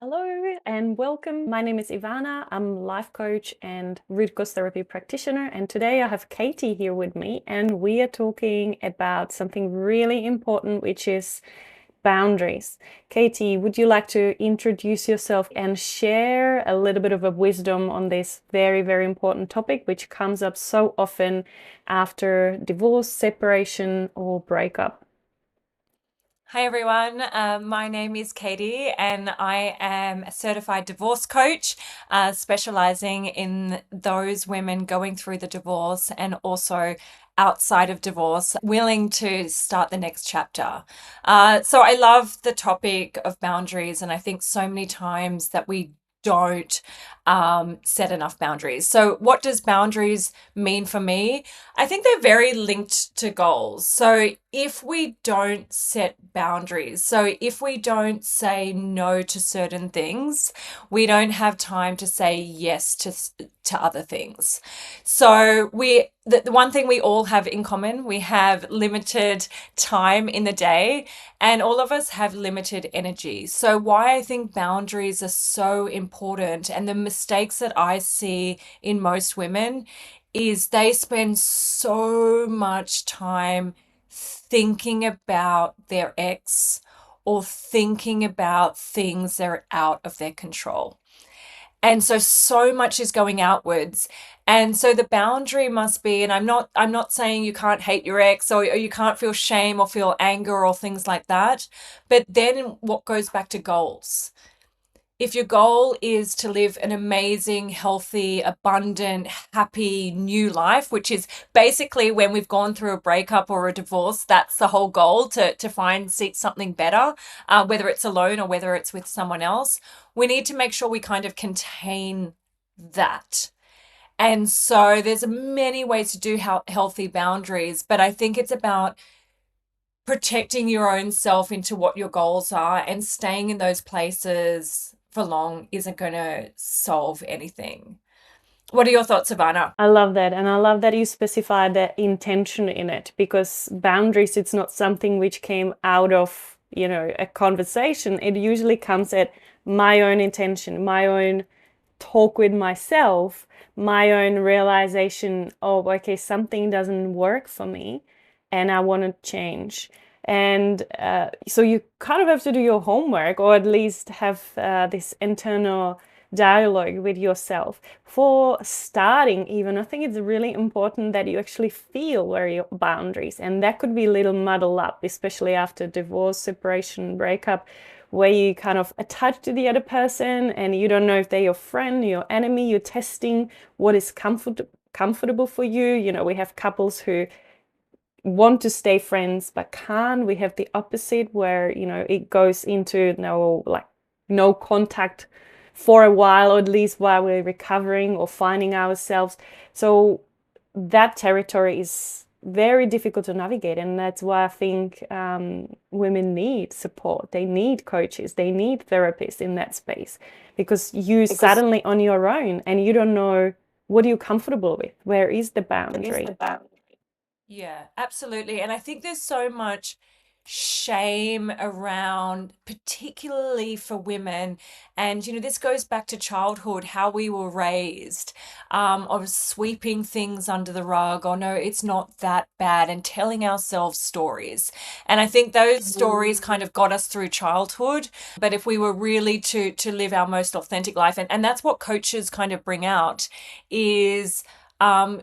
Hello and welcome. My name is Ivana. I'm a life coach and root cause therapy practitioner. And today I have Katie here with me, and we are talking about something really important, which is boundaries. Katie, would you like to introduce yourself and share a little bit of a wisdom on this very, very important topic, which comes up so often after divorce, separation, or breakup? Hi everyone, my name is Katie and I am a certified divorce coach, specializing in those women going through the divorce and also outside of divorce, willing to start the next chapter. So I love the topic of boundaries, and I think so many times that we don't set enough boundaries. So, what does boundaries mean for me? I think they're very linked to goals. So if we don't set boundaries, so if we don't say no to certain things, we don't have time to say yes to other things. So the one thing we all have in common, we have limited time in the day, and all of us have limited energy. So why I think boundaries are so important, and the mistakes that I see in most women is they spend so much time thinking about their ex or thinking about things that are out of their control. And so much is going outwards. And so the boundary must be, and I'm not saying you can't hate your ex, or you can't feel shame or feel anger or things like that. But then what goes back to goals? If your goal is to live an amazing, healthy, abundant, happy new life, which is basically when we've gone through a breakup or a divorce, that's the whole goal, to seek something better, whether it's alone or whether it's with someone else, we need to make sure we kind of contain that. And so there's many ways to do healthy boundaries, but I think it's about protecting your own self into what your goals are, and staying in those places for long isn't going to solve anything. What are your thoughts, Ivana? I love that. And I love that you specify the intention in it, because boundaries, it's not something which came out of, a conversation. It usually comes at my own intention, my own talk with myself, my own realization, oh, okay, something doesn't work for me and I want to change. And so you kind of have to do your homework, or at least have this internal dialogue with yourself. For starting, even, I think it's really important that you actually feel where your boundaries, and that could be a little muddled up, especially after divorce, separation, breakup, where you kind of attach to the other person and you don't know if they're your friend, your enemy. You're testing what is comfortable for you. We have couples who want to stay friends but can't. We have the opposite, where it goes into no contact for a while, or at least while we're recovering or finding ourselves. So that territory is very difficult to navigate, and that's why I think women need support. They need coaches, they need therapists in that space, because you suddenly on your own and you don't know what are you comfortable with, where is the boundary. Yeah, absolutely. And I think there's so much shame around, particularly for women. And, this goes back to childhood, how we were raised, of sweeping things under the rug. Oh, no, it's not that bad, and telling ourselves stories. And I think those stories kind of got us through childhood. But if we were really to live our most authentic life, and that's what coaches kind of bring out, is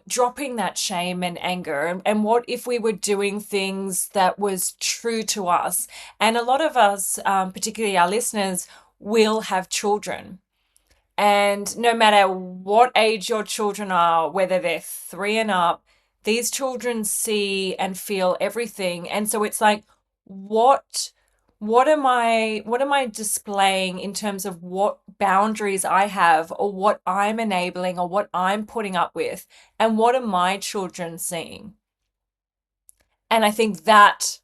dropping that shame and anger. And what if we were doing things that was true to us? And a lot of us, particularly our listeners, will have children. And no matter what age your children are, whether they're 3 and up, these children see and feel everything. And so it's like, what what am I displaying in terms of what boundaries I have, or what I'm enabling, or what I'm putting up with, and what are my children seeing? And I think that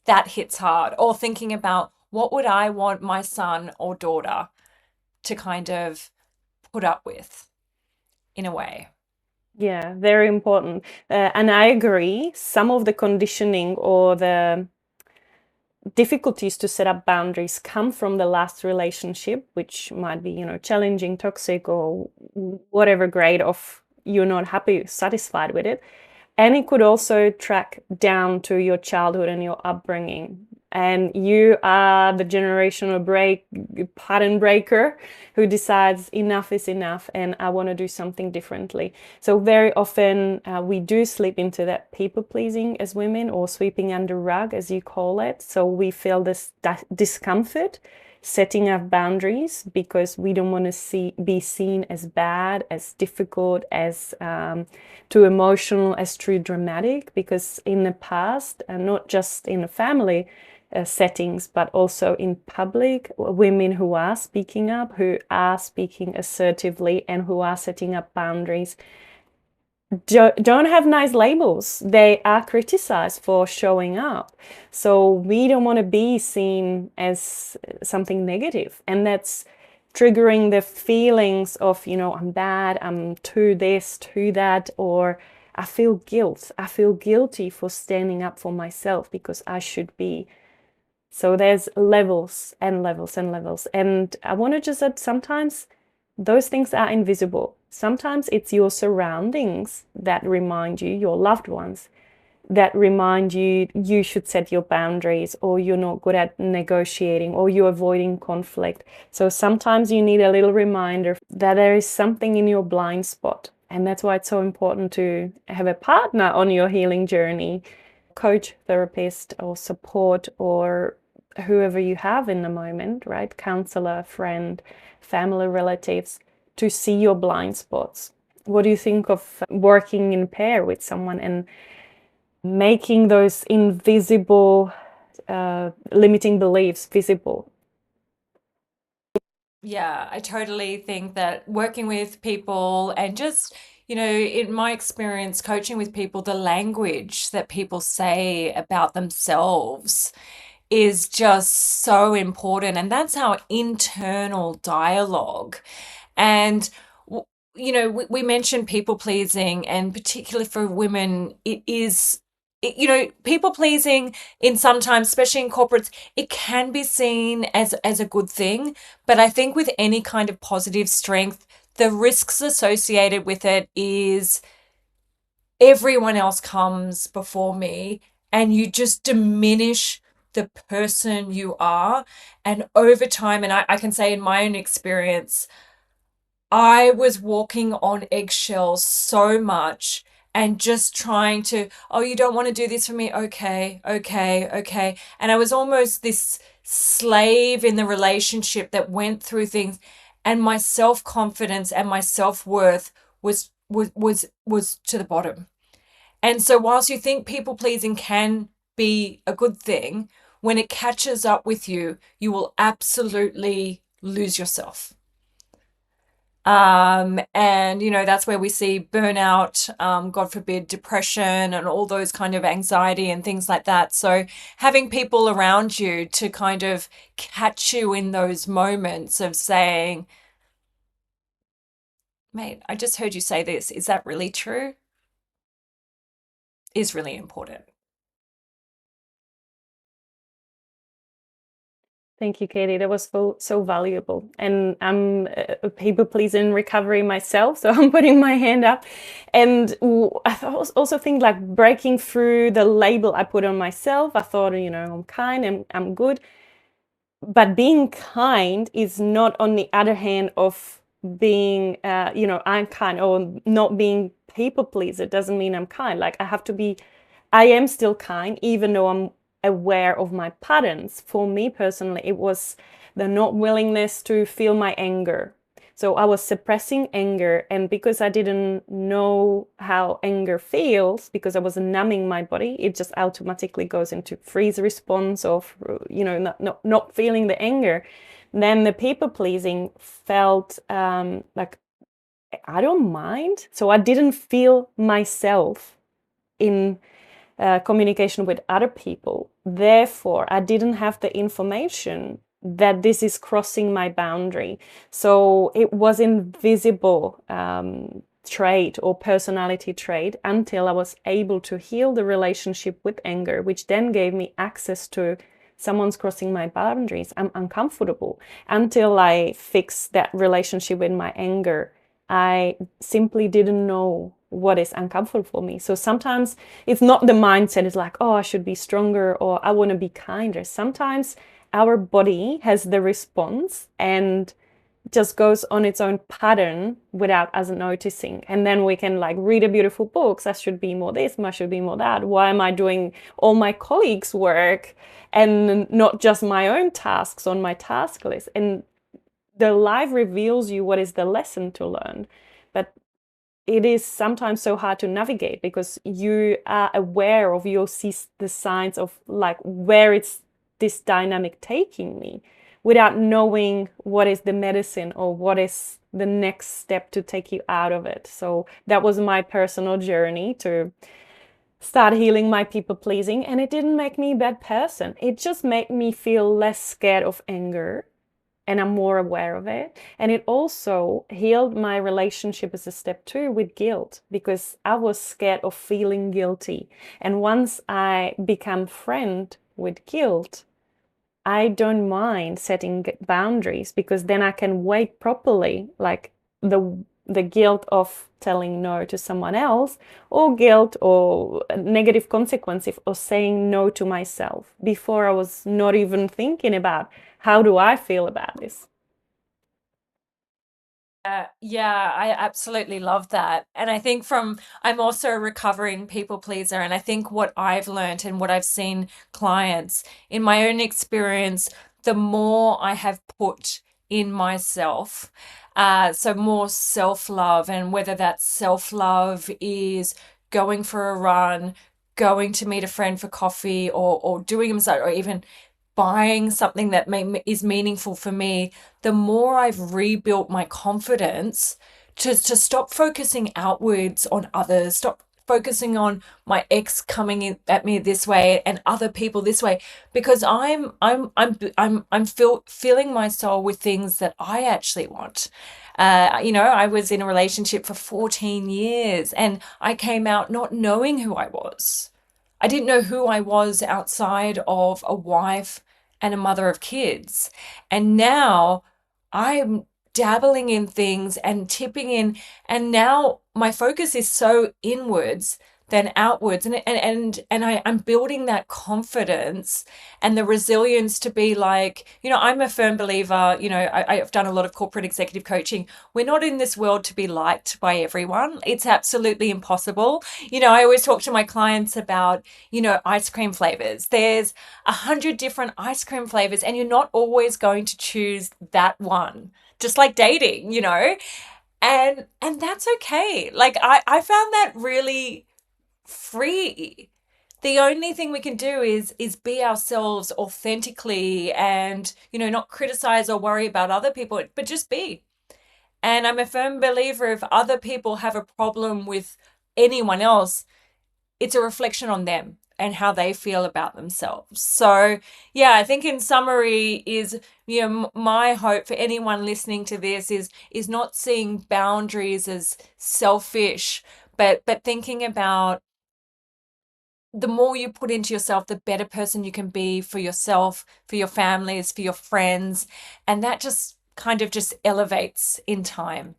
hits hard. Or thinking about, what would I want my son or daughter to kind of put up with, in a way. Yeah, very important. And I agree, some of the conditioning, or difficulties to set up boundaries come from the last relationship, which might be, challenging, toxic, or whatever grade of you're not happy, satisfied with it. And it could also track down to your childhood and your upbringing. And you are the generational pattern breaker who decides enough is enough and I want to do something differently. So very often we do slip into that people pleasing as women, or sweeping under rug, as you call it. So we feel this discomfort setting up boundaries because we don't want to be seen as bad, as difficult, as too emotional, as too dramatic. Because in the past, and not just in the family settings, but also in public, women who are speaking up, who are speaking assertively, and who are setting up boundaries don't have nice labels. They are criticized for showing up. So we don't want to be seen as something negative. And that's triggering the feelings of, I'm bad, I'm too this, too that, or I feel guilt. I feel guilty for standing up for myself because I should be. So there's levels and levels and levels. And I want to just add, sometimes those things are invisible. Sometimes it's your surroundings that remind you, your loved ones, that remind you you should set your boundaries, or you're not good at negotiating, or you're avoiding conflict. So sometimes you need a little reminder that there is something in your blind spot. And that's why it's so important to have a partner on your healing journey, coach, therapist, or support, or whoever you have in the moment, right? Counselor, friend, family, relatives, to see your blind spots. What do you think of working in pair with someone and making those invisible limiting beliefs visible? Yeah, I totally think that working with people and just, in my experience, coaching with people, the language that people say about themselves is just so important. And that's our internal dialogue. And, we mentioned people pleasing, and particularly for women, people pleasing in sometimes, especially in corporates, it can be seen as a good thing. But I think with any kind of positive strength, the risks associated with it is everyone else comes before me, and you just diminish the person you are. And over time, and I can say in my own experience, I was walking on eggshells so much and just trying to, oh, you don't want to do this for me? Okay, okay, okay. And I was almost this slave in the relationship that went through things, and my self-confidence and my self-worth was to the bottom. And so whilst you think people pleasing can be a good thing, when it catches up with you, you will absolutely lose yourself. And that's where we see burnout, God forbid, depression, and all those kind of anxiety and things like that. So having people around you to kind of catch you in those moments of saying, mate, I just heard you say this. Is that really true? Is really important. Thank you, Katie. That was so valuable. And I'm a people pleaser in recovery myself, so I'm putting my hand up. And I also think like breaking through the label I put on myself. I thought, I'm kind and I'm good. But being kind is not on the other hand of being, I'm kind, or not being people pleaser. It doesn't mean I'm kind. Like I am still kind, even though I'm aware of my patterns. For me personally, it was the not willingness to feel my anger. So I was suppressing anger, and because I didn't know how anger feels, because I was numbing my body, it just automatically goes into freeze response of, not feeling the anger. Then the people pleasing felt like I don't mind. So I didn't feel myself in communication with other people. Therefore, I didn't have the information that this is crossing my boundary. So it was invisible trait or personality trait until I was able to heal the relationship with anger, which then gave me access to someone's crossing my boundaries, I'm uncomfortable. Until I fix that relationship with my anger, I simply didn't know what is uncomfortable for me. So sometimes it's not the mindset, it's like, oh, I should be stronger or I want to be kinder. Sometimes our body has the response and just goes on its own pattern without us noticing. And then we can like read a beautiful books. I should be more this, I should be more that. Why am I doing all my colleagues' work and not just my own tasks on my task list? And the life reveals you what is the lesson to learn. But it is sometimes so hard to navigate because you are aware of, you'll see the signs of like where it's this dynamic taking me without knowing what is the medicine or what is the next step to take you out of it. So that was my personal journey to start healing my people pleasing, and it didn't make me a bad person. It just made me feel less scared of anger and I'm more aware of it. And it also healed my relationship as a step 2 with guilt, because I was scared of feeling guilty. And once I become friend with guilt, I don't mind setting boundaries, because then I can wait properly, like the guilt of telling no to someone else, or guilt or negative consequence of saying no to myself. Before I was not even thinking about how do I feel about this. Yeah, I absolutely love that. And I think I'm also a recovering people pleaser. And I think what I've learned and what I've seen clients in my own experience, the more I have put in myself, so more self-love, and whether that self-love is going for a run, going to meet a friend for coffee, or doing a massage, or even buying something that is meaningful for me, the more I've rebuilt my confidence to stop focusing outwards on others, stop focusing on my ex coming in at me this way and other people this way, because I'm filling my soul with things that I actually want. I was in a relationship for 14 years and I came out not knowing who I was. I didn't know who I was outside of a wife and a mother of kids. And now I'm dabbling in things and tipping in, and now my focus is so inwards than outwards. I'm building that confidence and the resilience to be like, I'm a firm believer, I've done a lot of corporate executive coaching. We're not in this world to be liked by everyone. It's absolutely impossible. I always talk to my clients about, ice cream flavors. There's 100 different ice cream flavors, and you're not always going to choose that one. Just like dating, and that's okay. Like I found that really free. The only thing we can do is be ourselves authentically, and not criticize or worry about other people, but just be. And I'm a firm believer, if other people have a problem with anyone else, it's a reflection on them and how they feel about themselves. So yeah, I think in summary is, my hope for anyone listening to this is not seeing boundaries as selfish, but thinking about the more you put into yourself, the better person you can be for yourself, for your families, for your friends. And that just kind of just elevates in time.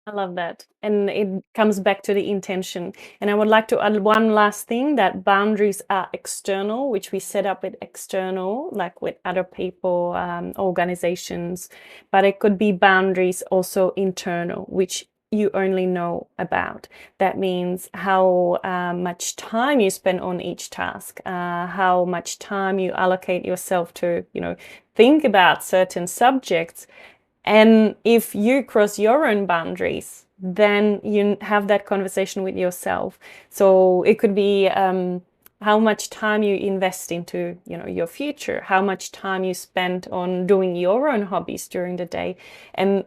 I love that. And it comes back to the intention. And I would like to add one last thing, that boundaries are external, which we set up with external, like with other people, organizations. But it could be boundaries also internal, which you only know about. That means how much time you spend on each task, how much time you allocate yourself to, think about certain subjects. And if you cross your own boundaries, then you have that conversation with yourself. So it could be how much time you invest into, your future, how much time you spend on doing your own hobbies during the day. And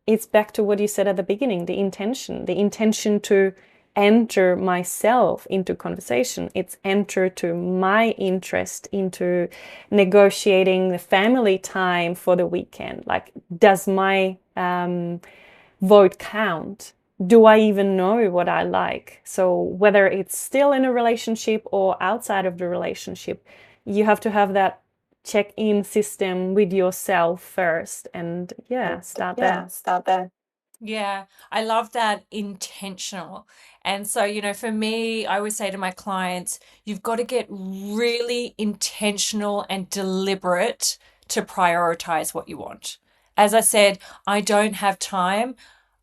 it's back to what you said at the beginning, the intention to enter myself into conversation. It's enter to my interest into negotiating the family time for the weekend. Like, does my vote count? do I even know what I like? So whether it's still in a relationship or outside of the relationship, you have to have that check-in system with yourself first, and start there. Yeah, I love that intentional. And so, for me, I always say to my clients, you've got to get really intentional and deliberate to prioritize what you want. As I said, I don't have time.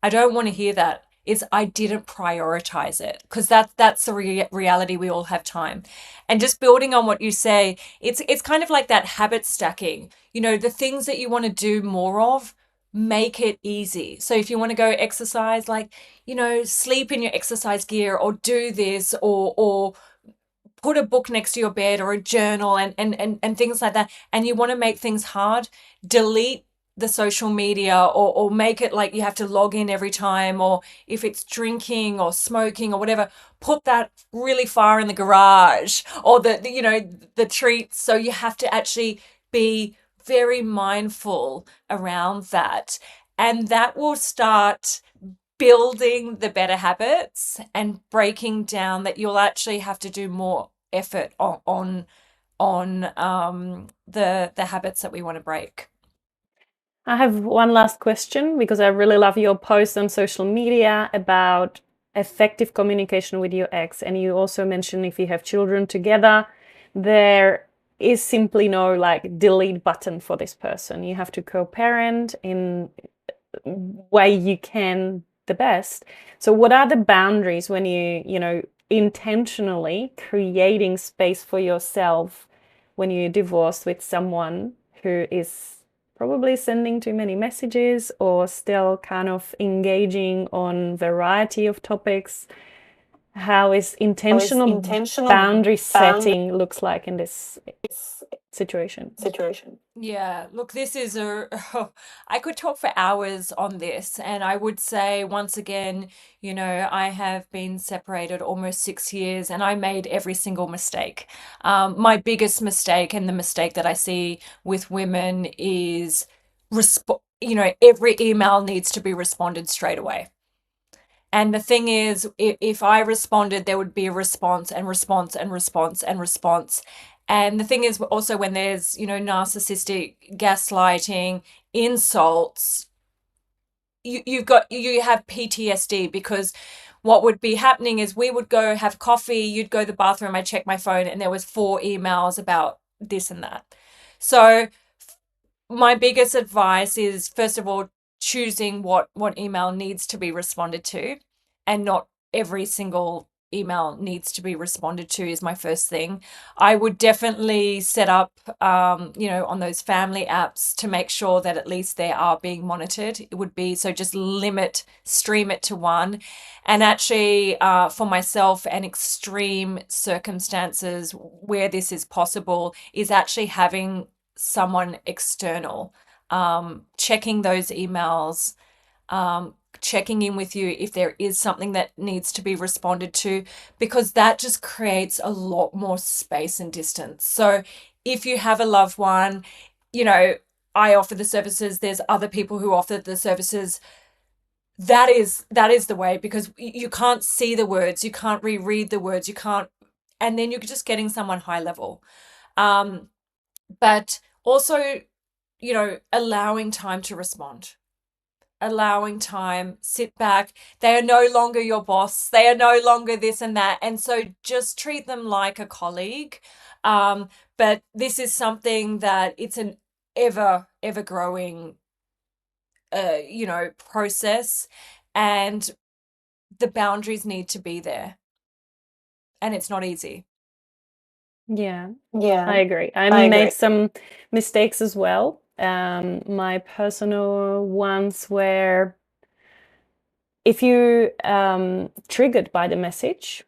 I don't want to hear that. It's I didn't prioritize it, because that's the reality. We all have time. And just building on what you say, it's kind of like that habit stacking. The things that you want to do more of, make it easy. So if you want to go exercise, like, sleep in your exercise gear, or do this, or put a book next to your bed, or a journal, and things like that, and you want to make things hard, delete the social media, or make it like you have to log in every time, or if it's drinking or smoking or whatever, put that really far in the garage, or the treats. So you have to actually be very mindful around that, and that will start building the better habits and breaking down that you'll actually have to do more effort on the habits that we want to break. I have one last question, because I really love your post on social media about effective communication with your ex. And you also mentioned if you have children together, there is simply no like delete button for this person. You have to co-parent in way you can the best. So what are the boundaries when you intentionally creating space for yourself when you're divorced with someone who is probably sending too many messages or still kind of engaging on variety of topics? How is intentional boundary setting looks like in this situation? Yeah, look, this is I could talk for hours on this, and I would say once again, I have been separated almost 6 years, and I made every single mistake. My biggest mistake, and the mistake that I see with women, is every email needs to be responded straight away. And the thing is, if I responded, there would be a response and response and response and response. And the thing is also, when there's, narcissistic gaslighting, insults, you have PTSD, because what would be happening is we would go have coffee, you'd go to the bathroom, I'd check my phone, and there was 4 emails about this and that. So my biggest advice is, first of all, choosing what email needs to be responded to, and not every single email needs to be responded to, is my first thing. I would definitely set up, on those family apps, to make sure that at least they are being monitored. It would be, so just stream it to one. And actually, for myself, and extreme circumstances where this is possible, is actually having someone external checking those emails, checking in with you if there is something that needs to be responded to, because that just creates a lot more space and distance. So if you have a loved one, I offer the services, there's other people who offer the services. That is the way, because you can't see the words, you can't reread the words, you can't, and then you're just getting someone high level. But also, allowing time to respond, allowing time, sit back. They are no longer your boss. They are no longer this and that. And so just treat them like a colleague. But this is something that it's an ever growing, process, and the boundaries need to be there. And it's not easy. Yeah, I agree. I made some mistakes as well. My personal ones were, if you triggered by the message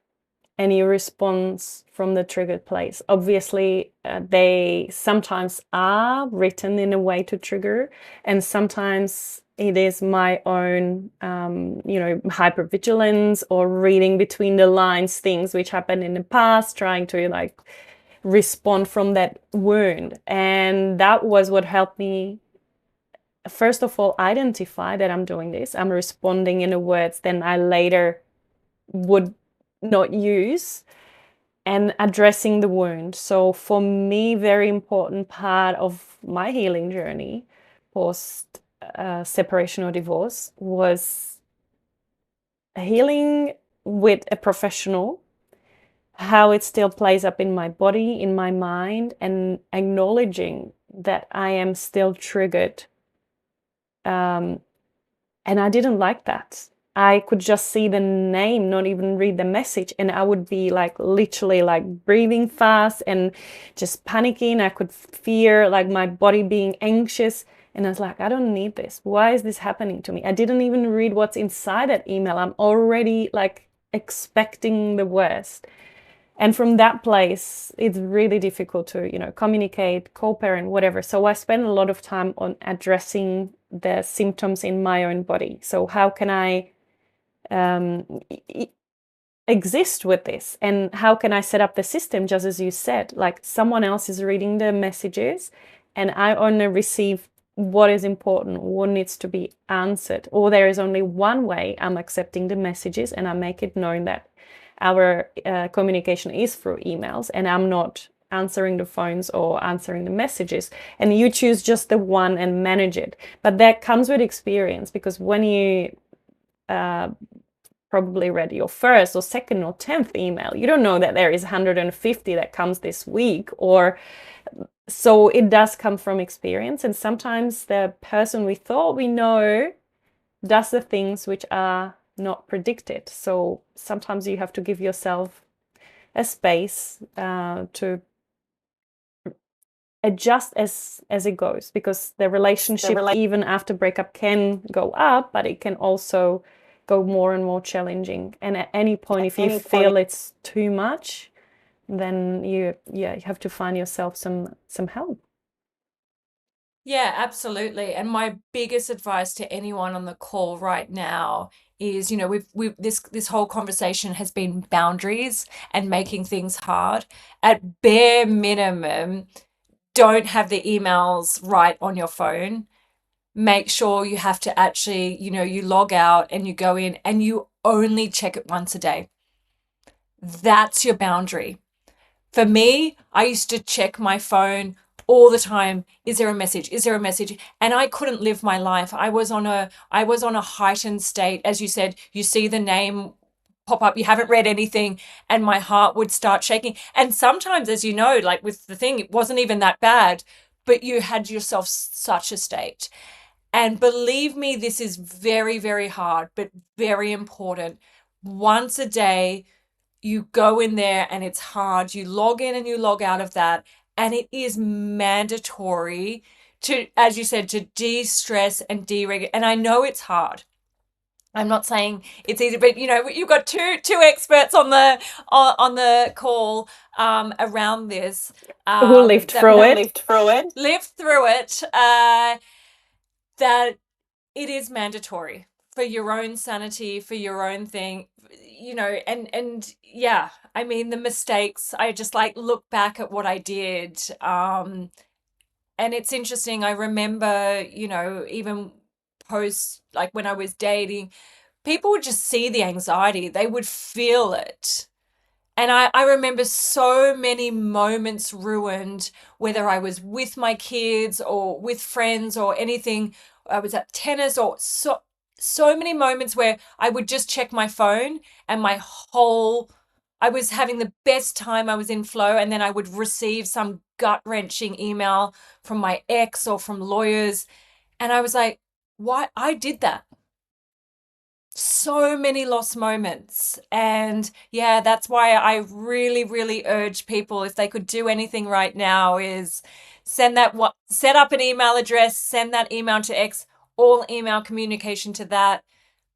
and you respond from the triggered place, obviously they sometimes are written in a way to trigger, and sometimes it is my own, hypervigilance, or reading between the lines things which happened in the past, trying to like respond from that wound. And that was what helped me first of all, identify that I'm doing this. I'm responding in the words then I later would not use, and addressing the wound. So for me, very important part of my healing journey post separation or divorce was healing with a professional, how it still plays up in my body, in my mind, and acknowledging that I am still triggered. And I didn't like that. I could just see the name, not even read the message, and I would be like literally like breathing fast and just panicking. I could fear like my body being anxious, and I was like, I don't need this. Why is this happening to me? I didn't even read what's inside that email. I'm already like expecting the worst. And from that place, it's really difficult to, communicate, co-parent, whatever. So I spend a lot of time on addressing the symptoms in my own body. So how can I exist with this? And how can I set up the system, just as you said, like someone else is reading the messages and I only receive what is important, what needs to be answered, or there is only one way I'm accepting the messages, and I make it known that our communication is through emails and I'm not answering the phones or answering the messages, and you choose just the one and manage it. But that comes with experience, because when you probably read your first or second or 10th email, you don't know that there is 150 that comes this week, or so it does come from experience. And sometimes the person we thought we know does the things which are not predicted. So sometimes you have to give yourself a space to adjust as it goes, because the relationship even after breakup can go up, but it can also go more and more challenging. And at any point, if you feel it's too much, then you have to find yourself some help. Yeah, absolutely. And my biggest advice to anyone on the call right now is, we've this whole conversation has been boundaries and making things hard. At bare minimum, don't have the emails right on your phone. Make sure you have to actually, you log out and you go in and you only check it once a day. That's your boundary. For me, I used to check my phone all the time. Is there a message? Is there a message? And I couldn't live my life. I was on a heightened state. As you said, you see the name pop up, you haven't read anything, and my heart would start shaking. And sometimes, as you know, like with the thing, it wasn't even that bad, but you had yourself such a state. And believe me, this is very, very hard, but very important. Once a day, you go in there and it's hard. You log in and you log out of that. And it is mandatory to, as you said, to de-stress and deregulate. And I know it's hard. I'm not saying it's easy, but you've got two experts on the call around this Who lived through it? Lived through it. That it is mandatory for your own sanity, for your own thing, and yeah, I mean, the mistakes, I just like look back at what I did. And it's interesting. I remember, even post, like when I was dating, people would just see the anxiety, they would feel it. And I remember so many moments ruined, whether I was with my kids or with friends or anything. I was at tennis, or so many moments where I would just check my phone and I was having the best time, I was in flow, and then I would receive some gut-wrenching email from my ex or from lawyers. And I was like, why? I did that. So many lost moments. And yeah, that's why I really, really urge people, if they could do anything right now, is set up an email address, send that email to X, all email communication to that,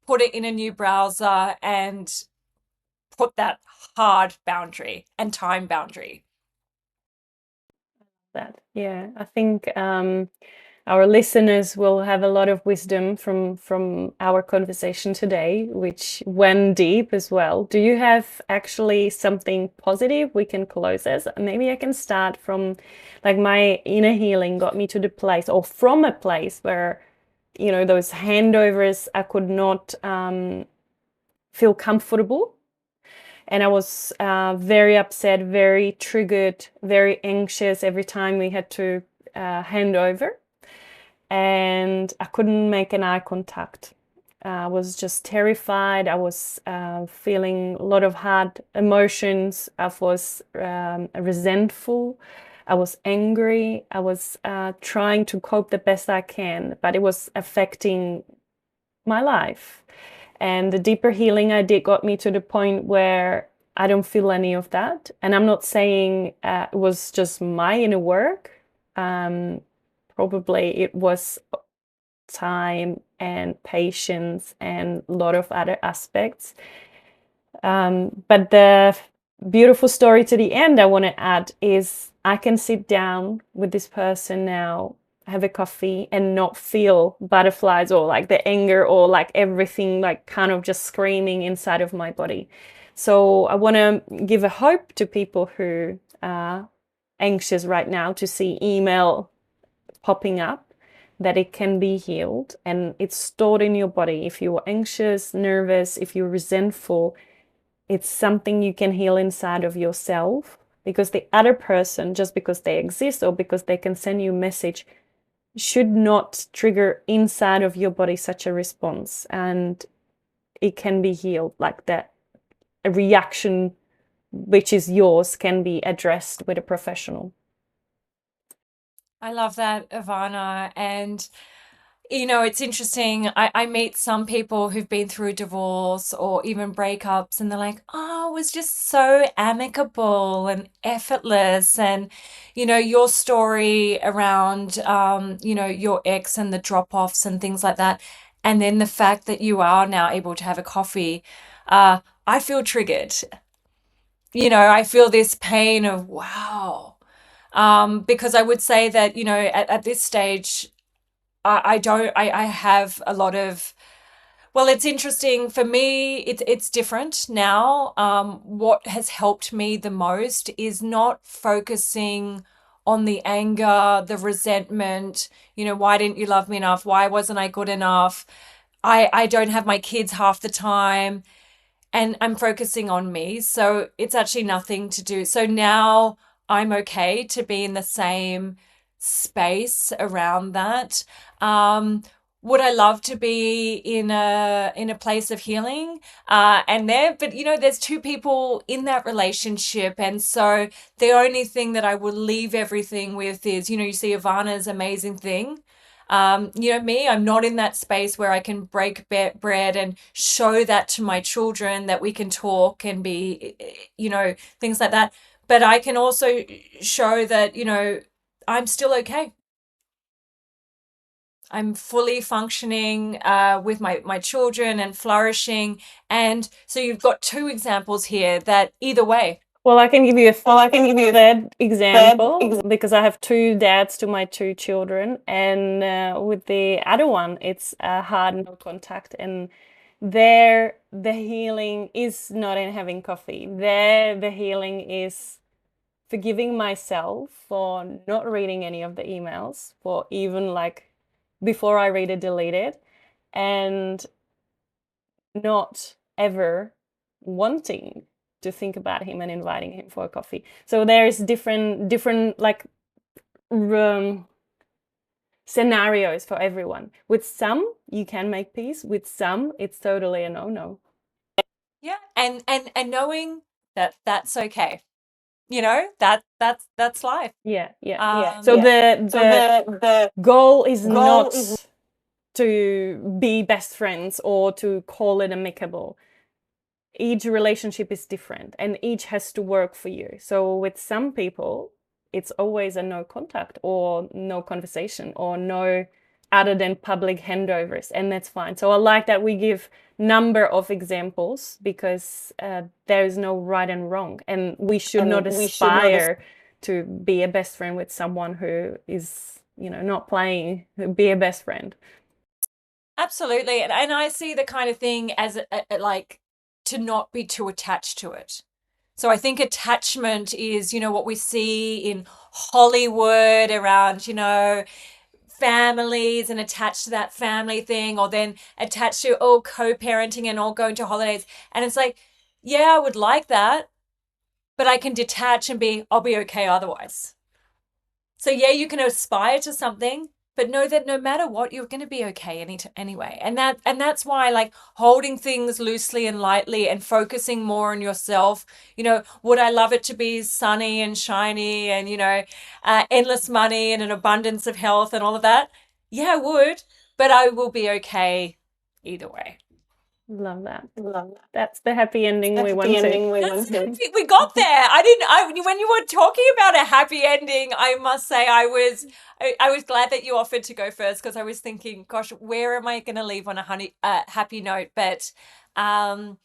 put it in a new browser, and put that hard boundary and time boundary. That, yeah, I think our listeners will have a lot of wisdom from our conversation today, which went deep as well. Do you have actually something positive we can close as? Maybe I can start from, like, my inner healing got me to the place, or from a place where those handovers, I could not feel comfortable. And I was very upset, very triggered, very anxious every time we had to hand over. And I couldn't make an eye contact. I was just terrified. I was feeling a lot of hard emotions. I was resentful. I was angry. I was trying to cope the best I can, but it was affecting my life. And the deeper healing I did got me to the point where I don't feel any of that. And I'm not saying it was just my inner work. Probably it was time and patience and a lot of other aspects. But the beautiful story to the end I want to add is I can sit down with this person now, have a coffee, and not feel butterflies or like the anger or like everything like kind of just screaming inside of my body. So I want to give a hope to people who are anxious right now to see email popping up, that it can be healed and it's stored in your body. If you're anxious, nervous, if you're resentful, it's something you can heal inside of yourself, because the other person, just because they exist or because they can send you a message, should not trigger inside of your body such a response. And it can be healed like that. A reaction which is yours can be addressed with a professional. I love that, Ivana. And it's interesting. I meet some people who've been through divorce or even breakups, and they're like, oh, it was just so amicable and effortless. And, your story around, your ex and the drop offs and things like that. And then the fact that you are now able to have a coffee, I feel triggered. I feel this pain of, wow. Because I would say that, at this stage, I don't I have a lot of, well, it's interesting for me. It's different now. What has helped me the most is not focusing on the anger, the resentment. Why didn't you love me enough? Why wasn't I good enough? I don't have my kids half the time, and I'm focusing on me. So it's actually nothing to do. So now I'm okay to be in the same space around that. Um, would I love to be in a place of healing? But there's two people in that relationship, and so the only thing that I would leave everything with is, you see Ivana's amazing thing. Me, I'm not in that space where I can break bread and show that to my children, that we can talk and be, things like that. But I can also show that, I'm still okay. I'm fully functioning with my children and flourishing. And so you've got two examples here that either way. Well, I can give you a third example because I have two dads to my two children, and with the other one, it's hard no contact, and there the healing is not in having coffee. There the healing is forgiving myself for not reading any of the emails, for even like before I read it, delete it, and not ever wanting to think about him and inviting him for a coffee. So there's different like scenarios for everyone. With some you can make peace, with some it's totally a no. Yeah, and knowing that that's okay. That's life. Yeah. Yeah. So the goal is not to be best friends or to call it amicable. Each relationship is different and each has to work for you. So with some people, it's always a no contact or no conversation or no other than public handovers, and that's fine. So I like that we give number of examples because there is no right and wrong, and we should not aspire to be a best friend with someone who is, not playing, be a best friend. Absolutely. And I see the kind of thing as like to not be too attached to it. So I think attachment is, what we see in Hollywood around, families and attached to that family thing, or then attached to all co-parenting and all going to holidays. And it's like, yeah, I would like that, but I can detach and I'll be okay otherwise. So yeah, you can aspire to something, but know that no matter what, you're going to be okay anyway. And that's why, like, holding things loosely and lightly and focusing more on yourself. Would I love it to be sunny and shiny and endless money and an abundance of health and all of that? Yeah, I would, but I will be okay either way. Love that. Love that. That's the happy ending we want to. We got there. When you were talking about a happy ending, I must say I was glad that you offered to go first, because I was thinking, gosh, where am I going to leave on a happy note? But I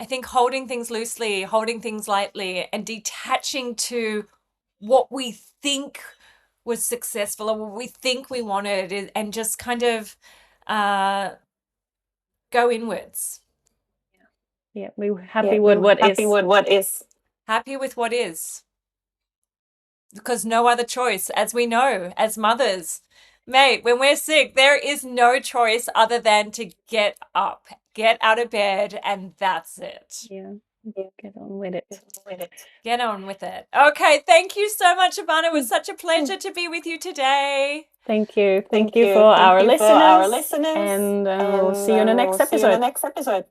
think holding things loosely, holding things lightly, and detaching to what we think was successful or what we think we wanted, and just kind of go inwards. Yeah, we're happy with what is. Happy with what is. Because no other choice, as we know, as mothers. Mate, when we're sick, there is no choice other than to get up, get out of bed, and that's it. Yeah, get on with it. Get on with it. Okay, thank you so much, Ivana. It was such a pleasure to be with you today. Thank you. Thank you for our listeners. And we'll see you in the next episode.